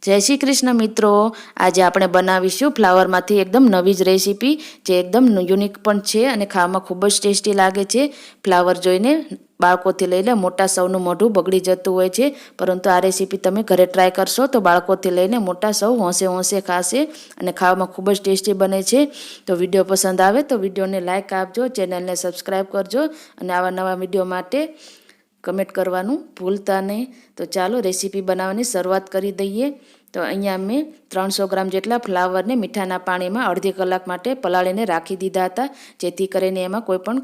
जय श्री कृष्ण मित्रों। आज આપણે બનાવીશું ફ્લાવરમાંથી એકદમ નવી જ રેસીપી જે એકદમ યુનિક પણ છે અને ખાવામાં ખૂબ જ ટેસ્ટી લાગે છે। ફ્લાવર જોઈને બાળકોથી લઈને મોટા સૌનું મોઢું બગડી જતું હોય છે, પરંતુ આ રેસીપી તમે ઘરે ટ્રાય કરશો તો બાળકોથી લઈને મોટા સૌ હોંશે હોંશે ખાશે અને ખાવામાં ખૂબ જ ટેસ્ટી બને છે। તો વિડીયો પસંદ આવે તો વિડીયોને લાઇક આપજો, ચેનલને સબસ્ક્રાઈબ કરજો અને આવા નવા વિડીયો માટે કમેન્ટ કરવાનું ભૂલતા નહીં। તો ચાલો રેસીપી બનાવવાની શરૂઆત કરી દઈએ। તો અહીંયા મેં 300 ગ્રામ જેટલા ફ્લાવરને મીઠાના પાણીમાં અડધી કલાક માટે પલાળીને રાખી દીધા હતા, જેથી કરીને એમાં કોઈ પણ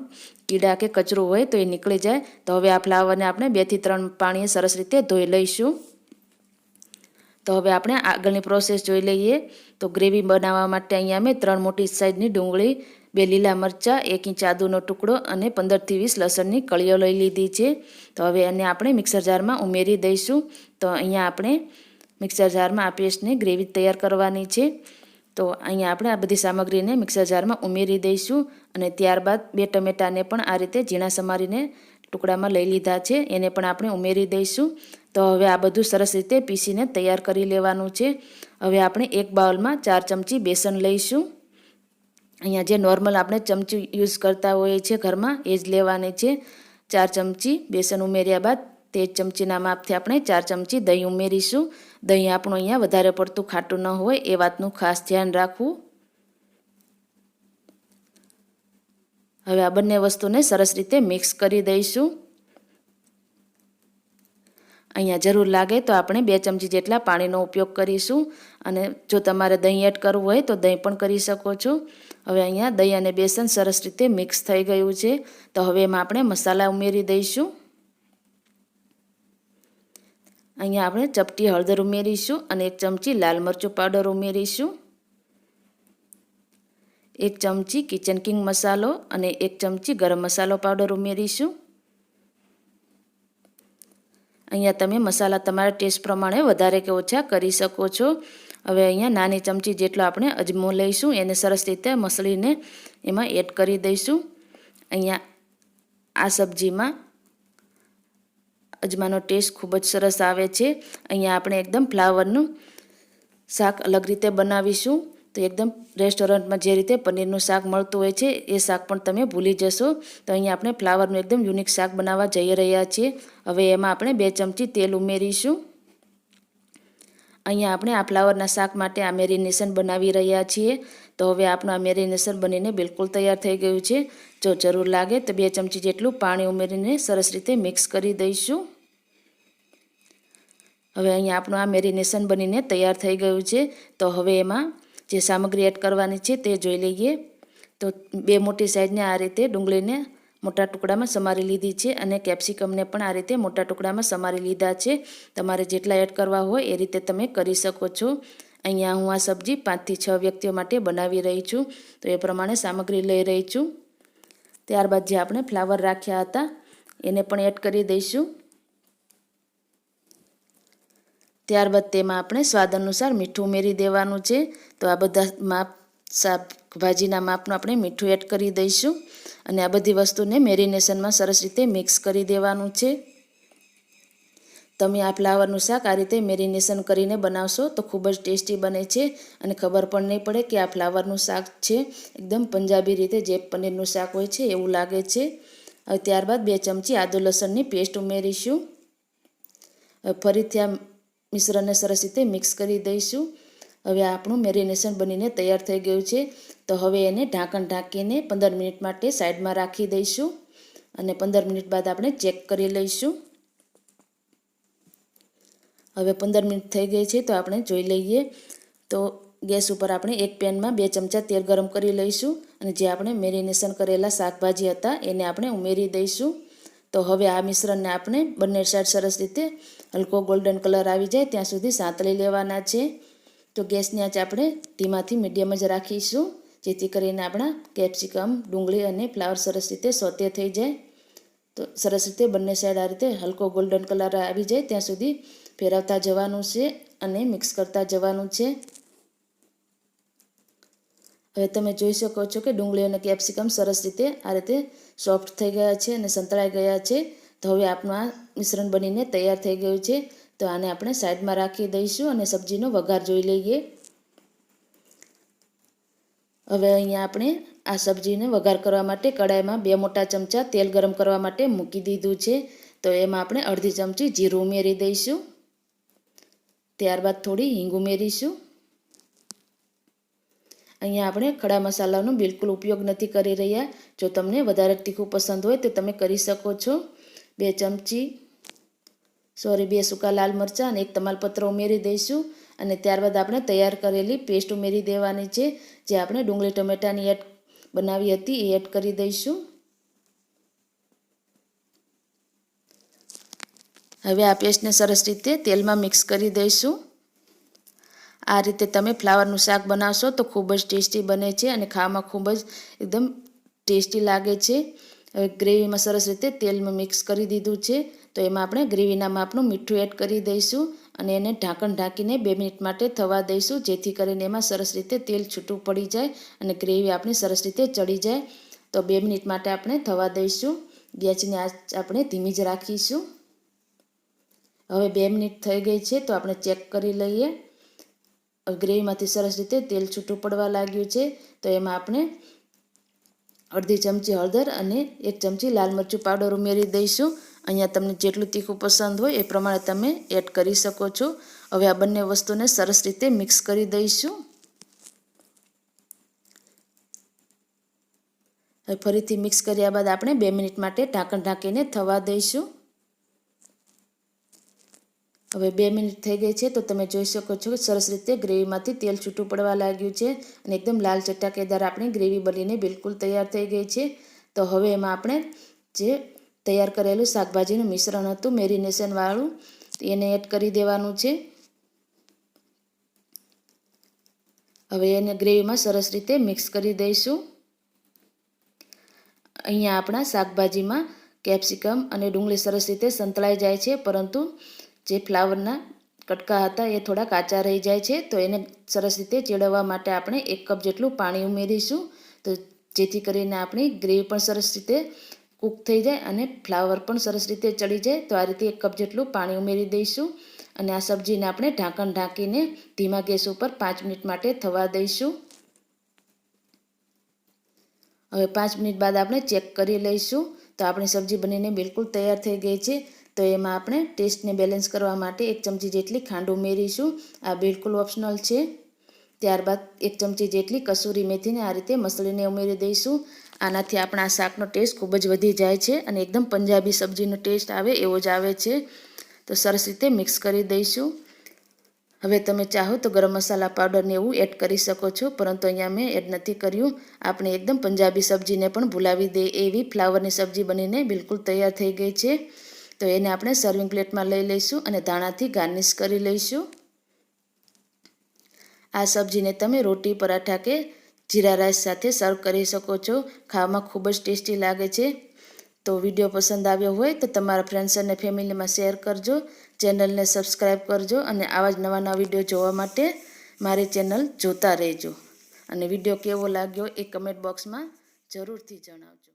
કીડા કે કચરું હોય તો એ નીકળી જાય। તો હવે આ ફ્લાવરને આપણે 2 થી 3 પાણીએ સરસ રીતે ધોઈ લઈશું। તો હવે આપણે આગળની પ્રોસેસ જોઈ લઈએ। તો ગ્રેવી બનાવવા માટે અહીંયા મેં 3 મોટી સાઈઝની ડુંગળી, 2 લીલા મરચાં, 1 ઇંચ આદુનો ટુકડો અને 15 થી 20 લસણની કળીઓ લઈ લીધી છે। તો હવે એને આપણે મિક્સર જારમાં ઉમેરી દઈશું। તો અહીંયા આપણે મિક્સર જારમાં આ પેસ્ટની ગ્રેવી તૈયાર કરવાની છે। તો અહીંયા આપણે આ બધી સામગ્રીને મિક્સર જારમાં ઉમેરી દઈશું અને ત્યારબાદ 2 ટમેટાને પણ આ રીતે ઝીણા સમારીને ટુકડામાં લઈ લીધા છે, એને પણ આપણે ઉમેરી દઈશું। તો હવે આ બધું સરસ રીતે પીસીને તૈયાર કરી લેવાનું છે। હવે આપણે એક બાઉલમાં 4 ચમચી બેસન લઈશું। અહીંયા જે નોર્મલ આપણે ચમચી યુઝ કરતા હોઈએ છીએ ઘરમાં એ જ લેવાની છે। 4 ચમચી બેસન ઉમેર્યા બાદ તે જ ચમચીના માપથી આપણે 4 ચમચી દહીં ઉમેરીશું। દહીં આપણું અહીંયા વધારે પડતું ખાટું ન હોય એ વાતનું ખાસ ધ્યાન રાખવું। હવે આ બંને વસ્તુને સરસ રીતે મિક્સ કરી દઈશું। અહીંયા જરૂર લાગે તો આપણે 2 ચમચી જેટલા પાણીનો ઉપયોગ કરીશું અને જો તમારે દહીં એડ કરવું હોય તો દહીં પણ કરી શકો છો। હવે અહીંયા દહીં અને બેસન સરસ રીતે મિક્સ થઈ ગયું છે। તો હવે એમાં આપણે મસાલા ઉમેરી દઈશું। અહીંયા આપણે ચપટી હળદર ઉમેરીશું અને 1 ચમચી લાલ મરચું પાવડર ઉમેરીશું, 1 ચમચી કિચન કિંગ મસાલો અને 1 ચમચી ગરમ મસાલો પાવડર ઉમેરીશું। અહીંયા તમે મસાલા તમારા ટેસ્ટ પ્રમાણે વધારે કે ઓછા કરી શકો છો। હવે અહીંયા નાની ચમચી જેટલો આપણે અજમો લઈશું, એને સરસ રીતે મસળીને એમાં એડ કરી દઈશું। અહીંયા આ સબ્જીમાં અજમાનો ટેસ્ટ ખૂબ જ સરસ આવે છે। અહીંયા આપણે એકદમ ફ્લાવરનું શાક અલગ રીતે બનાવીશું। તો એકદમ રેસ્ટોરન્ટમાં જે રીતે પનીરનું શાક મળતું હોય છે એ શાક પણ તમે ભૂલી જશો। તો અહીંયા આપણે ફ્લાવરનું એકદમ યુનિક શાક બનાવવા જઈ રહ્યા છીએ। હવે એમાં આપણે 2 ચમચી તેલ ઉમેરીશું। અહીંયા આપણે આ ફ્લાવરના શાક માટે આ મેરિનેશન બનાવી રહ્યા છીએ। તો હવે આપણું આ મેરિનેશન બનીને બિલકુલ તૈયાર થઈ ગયું છે। જો જરૂર લાગે તો 2 ચમચી જેટલું પાણી ઉમેરીને સરસ રીતે મિક્સ કરી દઈશું। હવે અહીંયા આપણું આ મેરિનેશન બનીને તૈયાર થઈ ગયું છે। તો હવે એમાં જે સામગ્રી એડ કરવાની છે તે જોઈ લઈએ। તો 2 મોટી સાઈઝને આ રીતે ડુંગળીને મોટા ટુકડામાં સમારી લીધી છે અને કેપ્સિકમને પણ આ રીતે મોટા ટુકડામાં સમારી લીધા છે। તમારે જેટલા એડ કરવા હોય એ રીતે તમે કરી શકો છો। અહીંયા હું આ સબ્જી 5 થી 6 વ્યક્તિઓ માટે બનાવી રહી છું, તો એ પ્રમાણે સામગ્રી લઈ રહી છું। ત્યારબાદ જે આપણે ફ્લાવર રાખ્યા હતા એને પણ એડ કરી દઈશું। ત્યારબાદ તેમાં આપણે સ્વાદ અનુસાર મીઠું ઉમેરી દેવાનું છે। તો આ બધા માપ શાકભાજીના માપનું આપણે મીઠું એડ કરી દઈશું અને આ બધી વસ્તુને મેરિનેશનમાં સરસ રીતે મિક્સ કરી દેવાનું છે। તમે આ ફ્લાવરનું શાક આ રીતે મેરિનેશન કરીને બનાવશો તો ખૂબ જ ટેસ્ટી બને છે અને ખબર પણ નહીં પડે કે આ ફ્લાવરનું શાક છે। એકદમ પંજાબી રીતે જે પનીરનું શાક હોય છે એવું લાગે છે। હવે ત્યારબાદ 2 ચમચી આદુ લસણની પેસ્ટ ઉમેરીશું। હવે ફરીથી આ મિશ્રણને સરસ રીતે મિક્સ કરી દઈશું। હવે આપણું મેરિનેશન બનીને તૈયાર થઈ ગયું છે। તો હવે એને ઢાંકણ ઢાંકીને 15 મિનિટ માટે સાઈડમાં રાખી દઈશું અને 15 મિનિટ બાદ આપણે ચેક કરી લઈશું। હવે 15 મિનિટ થઈ ગઈ છે તો આપણે જોઈ લઈએ। તો ગેસ ઉપર આપણે એક પેનમાં 2 ચમચા તેલ ગરમ કરી લઈશું અને જે આપણે મેરિનેશન કરેલા શાકભાજી હતા એને આપણે ઉમેરી દઈશું। તો હવે આ મિશ્રણને આપણે બંને સાઈડ સરસ રીતે હલકો ગોલ્ડન કલર આવી જાય ત્યાં સુધી સાંતળી લેવાના છે। તો ગેસની આંચ આપણે ધીમાથી મીડિયમ જ રાખીશું, જેથી કરીને આપણા કેપ્સિકમ, ડુંગળી અને ફ્લાવર સરસ રીતે સોતે થઈ જાય। તો સરસ રીતે બંને સાઈડ આ રીતે હલકો ગોલ્ડન કલર આવી જાય ત્યાં સુધી ફેરવતા જવાનું છે અને મિક્સ કરતા જવાનું છે। હવે તમે જોઈ શકો છો કે ડુંગળી અને કેપ્સિકમ સરસ રીતે આ રીતે સોફ્ટ થઈ ગયા છે અને સંતળાઈ ગયા છે। તો હવે આપણું આ મિશ્રણ બનીને તૈયાર થઈ ગયું છે। તો આને આપણે સાઈડમાં રાખી દઈશું અને સબ્જીનો વઘાર જોઈ લઈએ. હવે અહીંયા આપણે આ સબ્જીને વઘાર કરવા માટે કડાઈમાં 2 મોટા ચમચા તેલ ગરમ કરવા માટે મૂકી દીધું છે. તો એમાં આપણે અડધી ચમચી જીરું ઉમેરી દઈશું. ત્યારબાદ થોડી હિંગ ઉમેરીશું. અહીંયા આપણે ખડા મસાલાનો બિલકુલ ઉપયોગ નથી કરી રહ્યા. જો તમને વધારે તીખું પસંદ હોય તો તમે કરી શકો છો. 2 સૂકા લાલ મરચાં અને 1 તમાલપત્ર ઉમેરી દઈશું. અને ત્યારબાદ આપણે તૈયાર કરેલી પેસ્ટ ઉમેરી દેવાની છે, જે આપણે ડુંગળી ટમેટાની બનાવી હતી એ એડ કરી દઈશું. હવે આ પેસ્ટને સરસ રીતે તેલમાં મિક્સ કરી દઈશું. આ રીતે તમે ફ્લાવરનું શાક બનાવશો તો ખૂબ જ ટેસ્ટી બને છે અને ખાવામાં ખૂબ જ એકદમ ટેસ્ટી લાગે છે. હવે ગ્રેવીમાં સરસ રીતે તેલમાં મિક્સ કરી દીધું છે. તો એમાં આપણે ગ્રેવીના માપનું મીઠું એડ કરી દઈશું અને એને ઢાંકીને 2 મિનિટ માટે થવા દઈશું, જેથી કરીને એમાં સરસ રીતે તેલ છૂટું પડી જાય અને ગ્રેવી આપણી સરસ રીતે ચડી જાય. તો 2 મિનિટ માટે આપણે થવા દઈશું. ગેસની આંચ આપણે ધીમી જ રાખીશું. હવે 2 મિનિટ થઈ ગઈ છે, તો આપણે ચેક કરી લઈએ. ગ્રેવીમાંથી સરસ રીતે તેલ છૂટું પડવા લાગ્યું છે. તો એમાં આપણે અડધી ચમચી હળદર અને 1 ચમચી લાલ મરચું પાવડર ઉમેરી દઈશું. અહીંયા તમને જેટલું તીખું પસંદ હોય એ પ્રમાણે તમે એડ કરી શકો છો. હવે આ બંને વસ્તુને સરસ રીતે મિક્સ કરી દઈશું. હવે ફરીથી મિક્સ કર્યા બાદ આપણે 2 મિનિટ માટે ઢાંકીને થવા દઈશું. હવે 2 મિનિટ થઈ ગઈ છે, તો તમે જોઈ શકો છો કે સરસ રીતે ગ્રેવીમાંથી તેલ છૂટું પડવા લાગ્યું છે અને એકદમ લાલ ચટાકેદાર આપણી ગ્રેવી બનીને બિલકુલ તૈયાર થઈ ગઈ છે. તો હવે એમાં આપણે જે તૈયાર કરેલું શાકભાજીનું મિશ્રણ હતું મેરિનેશનવાળું, એને એડ કરી દેવાનું છે. હવે એને ગ્રેવીમાં સરસ રીતે મિક્સ કરી દઈશું. અહીંયા આપણા શાકભાજીમાં કેપ્સિકમ અને ડુંગળી સરસ રીતે સંતળાઈ જાય છે, પરંતુ જે ફ્લાવરના કટકા હતા એ થોડા કાચા રહી જાય છે. તો એને સરસ રીતે ચેડવવા માટે આપણે 1 કપ જેટલું પાણી ઉમેરીશું, તો જેથી કરીને આપણી ગ્રેવી પણ સરસ રીતે કૂક થઈ જાય અને ફ્લાવર પણ સરસ રીતે ચડી જાય. તો આ રીતે 1 કપ જેટલું પાણી ઉમેરી દઈશું અને આ સબ્જીને આપણે ઢાંકીને ધીમા ગેસ ઉપર 5 મિનિટ માટે થવા દઈશું. હવે 5 મિનિટ બાદ આપણે ચેક કરી લઈશું. તો આપણી સબ્જી બનીને બિલકુલ તૈયાર થઈ ગઈ છે. તો એમાં આપણે ટેસ્ટને બેલેન્સ કરવા માટે 1 ચમચી જેટલી ખાંડ ઉમેરીશું. આ બિલકુલ ઓપ્શનલ છે. ત્યારબાદ 1 ચમચી જેટલી કસૂરી મેથીને આ રીતે મસળીને ઉમેરી દઈશું. આનાથી આપણા શાકનો ટેસ્ટ ખૂબ જ વધી જાય છે અને એકદમ પંજાબી સબ્જીનો ટેસ્ટ આવે એવો જ આવે છે. તો સરસ રીતે મિક્સ કરી દઈશું. હવે તમે ચાહો તો ગરમ મસાલા પાવડરને એવું એડ કરી શકો છો, પરંતુ અહીંયા મેં એડ નથી કર્યું. આપણે એકદમ પંજાબી સબ્જીને પણ ભૂલાવી દે એવી ફ્લાવરની સબ્જી બનીને બિલકુલ તૈયાર થઈ ગઈ છે. તો એને આપણે સર્વિંગ પ્લેટમાં લઈ લઈશું અને ધાણાથી ગાર્નિશ કરી લઈશું. આ સબ્જીને તમે રોટી, પરાઠા કે જીરા રાઈસ સાથે સર્વ કરી શકો છો. ખાવામાં ખૂબ જ ટેસ્ટી લાગે છે. તો વિડીયો પસંદ આવ્યો હોય તો તમારા ફ્રેન્ડ્સ અને ફેમિલીમાં શેર કરજો. ચેનલને સબસ્ક્રાઈબ કરજો અને આવા જ નવા વિડીયો જોવા માટે મારી ચેનલ જોતા રહેજો. અને વિડીયો કેવો લાગ્યો એ કમેન્ટ બોક્સમાં જરૂરથી જણાવજો.